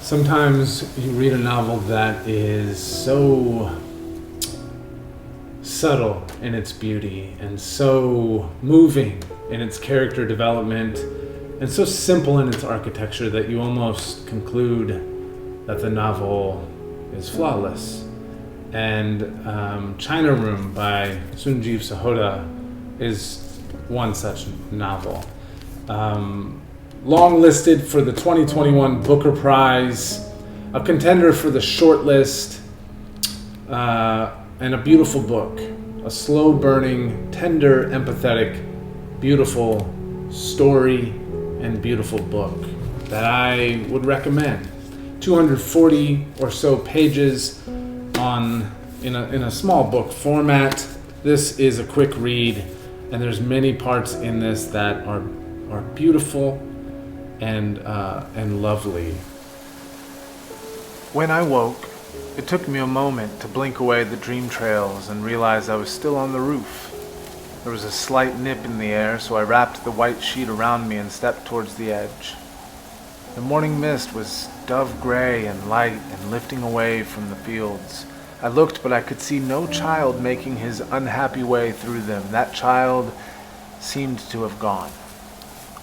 Sometimes you read a novel that is so subtle in its beauty and so moving in its character development and so simple in its architecture that you almost conclude that the novel is flawless. And China Room by Sunjeev Sahota is one such novel. Longlisted for the 2021 Booker Prize, a contender for the shortlist, and a beautiful book. A slow-burning, tender, empathetic, beautiful story and beautiful book that I would recommend. 240 or so pages in a small book format. This is a quick read, and there's many parts in this that are beautiful and lovely. When I woke, it took me a moment to blink away the dream trails and realize I was still on the roof. There was a slight nip in the air, so I wrapped the white sheet around me and stepped towards the edge. The morning mist was dove gray and light and lifting away from the fields. I looked, but I could see no child making his unhappy way through them. That child seemed to have gone.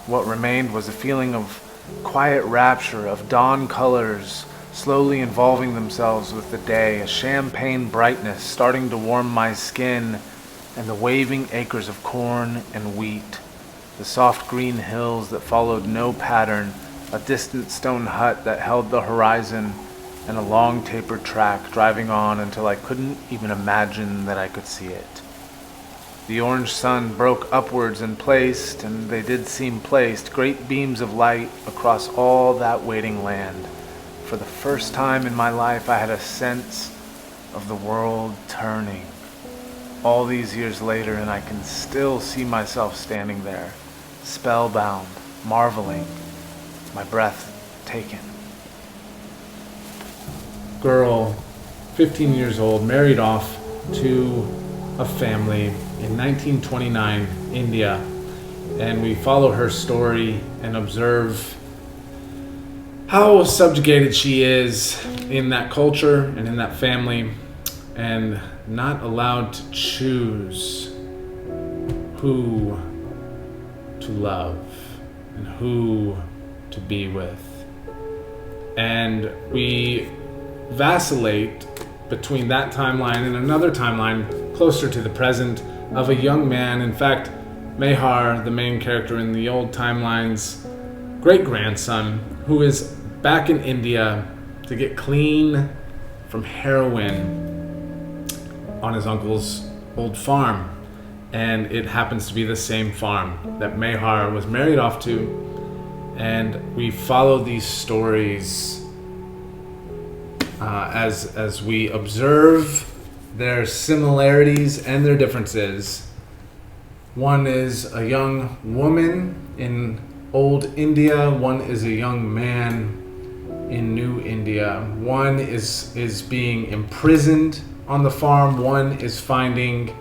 What remained was a feeling of quiet rapture, of dawn colors slowly involving themselves with the day, a champagne brightness starting to warm my skin, and the waving acres of corn and wheat, the soft green hills that followed no pattern, a distant stone hut that held the horizon, and a long tapered track driving on until I couldn't even imagine that I could see it. The orange sun broke upwards and placed, and they did seem placed, great beams of light across all that waiting land. For the first time in my life, I had a sense of the world turning. All these years later, and I can still see myself standing there, spellbound, marveling, my breath taken. Girl, 15 years old, married off to a family in 1929, India, and we follow her story and observe how subjugated she is in that culture and in that family, and not allowed to choose who to love and who to be with. And we vacillate between that timeline and another timeline closer to the present of a young man. In fact, Mehar, the main character in the old timeline's great-grandson, who is back in India to get clean from heroin on his uncle's old farm. And it happens to be the same farm that Mehar was married off to. And we follow these stories as we observe their similarities and their differences. One is a young woman in old India, one is a young man in new India. One is being imprisoned on the farm, one is finding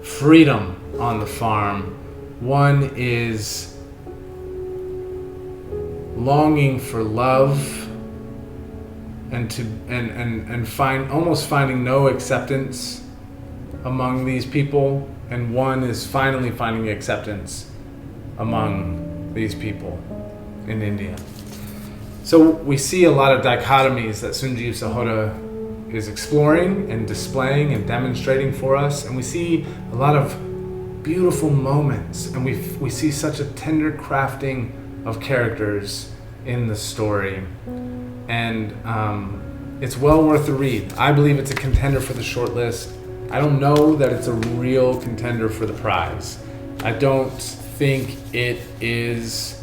freedom on the farm, one is longing for love and finding no acceptance among these people, and one is finally finding acceptance among these people in India. So we see a lot of dichotomies that Sunjeev Sahota is exploring and displaying and demonstrating for us, and we see a lot of beautiful moments, and we see such a tender crafting of characters in the story. And it's well worth the read. I believe it's a contender for the shortlist. I don't know that it's a real contender for the prize. I don't think it is.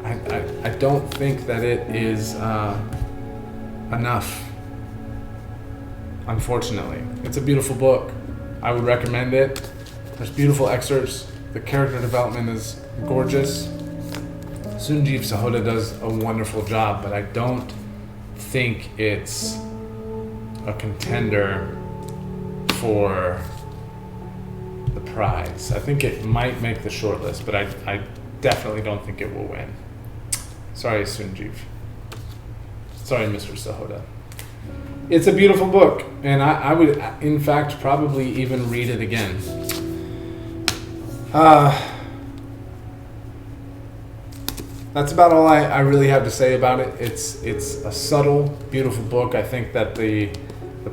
I don't think that it is enough. Unfortunately, it's a beautiful book. I would recommend it. There's beautiful excerpts. The character development is gorgeous. Sunjeev Sahota does a wonderful job, but I don't think it's a contender for the Prize. I think it might make the shortlist, but I definitely don't think it will win. Sorry, Sunjeev. Sorry, Mr. Sahota. It's a beautiful book, and I would, in fact, probably even read it again. That's about all I really have to say about it. It's a subtle, beautiful book. I think that the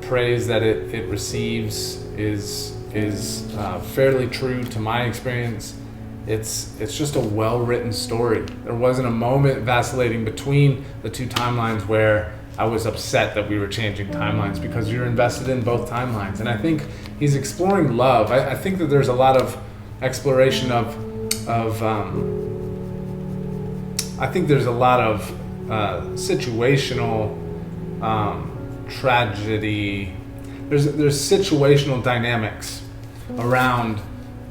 praise that it receives is fairly true to my experience. It's just a well-written story. There wasn't a moment vacillating between the two timelines where I was upset that we were changing timelines, because you're invested in both timelines. And I think he's exploring love. I think that there's a lot of exploration of I think there's a lot of situational tragedy. There's situational dynamics around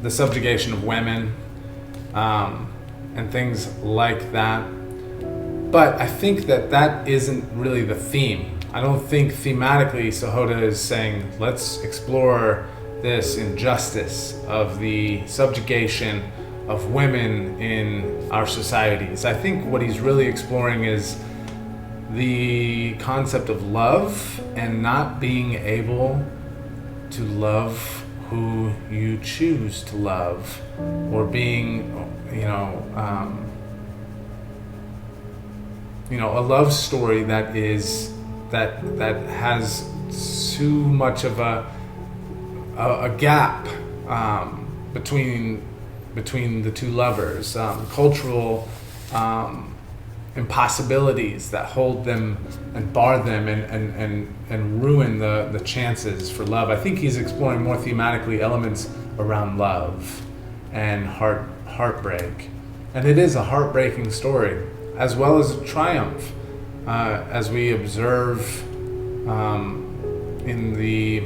the subjugation of women and things like that. But I think that isn't really the theme. I don't think thematically Sahota is saying, let's explore this injustice of the subjugation of women in our societies. I think what he's really exploring is the concept of love and not being able to love who you choose to love, or being, a love story that has too much of a gap between the two lovers, cultural impossibilities that hold them and bar them and ruin the chances for love. I think he's exploring more thematically elements around love and heartbreak. And it is a heartbreaking story, as well as a triumph, as we observe in the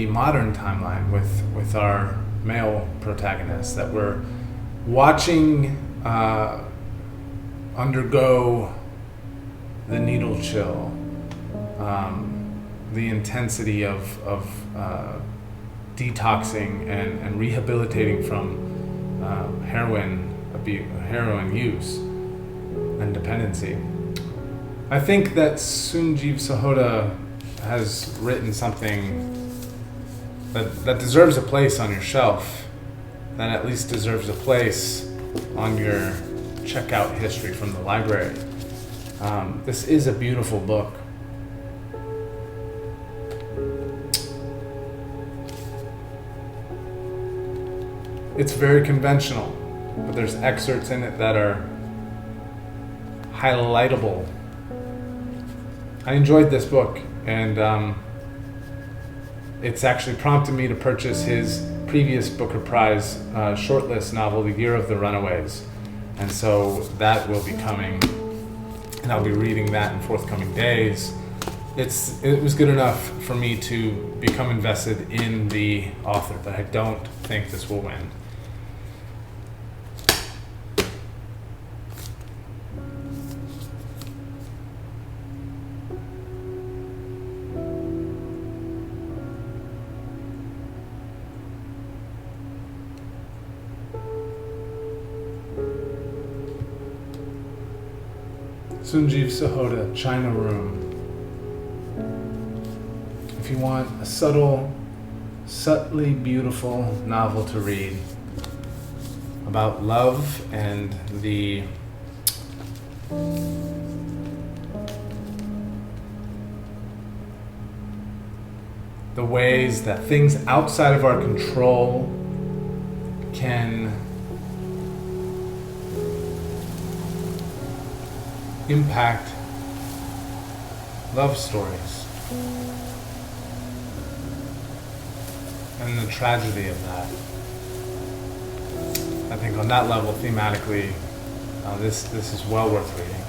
modern timeline with our male protagonists that we're watching undergo the needle chill, the intensity of detoxing and rehabilitating from heroin use and dependency. I think that Sunjeev Sahota has written something that deserves a place on your shelf, that at least deserves a place on your checkout history from the library. This is a beautiful book. It's very conventional, but there's excerpts in it that are highlightable. I enjoyed this book, and it's actually prompted me to purchase his previous Booker Prize shortlist novel, The Year of the Runaways. And so that will be coming, and I'll be reading that in forthcoming days. It was good enough for me to become invested in the author, but I don't think this will win. Sunjeev Sahota, China Room. If you want a subtly beautiful novel to read about love and the ways that things outside of our control can impact love stories and the tragedy of that. I think on that level, thematically, this is well worth reading.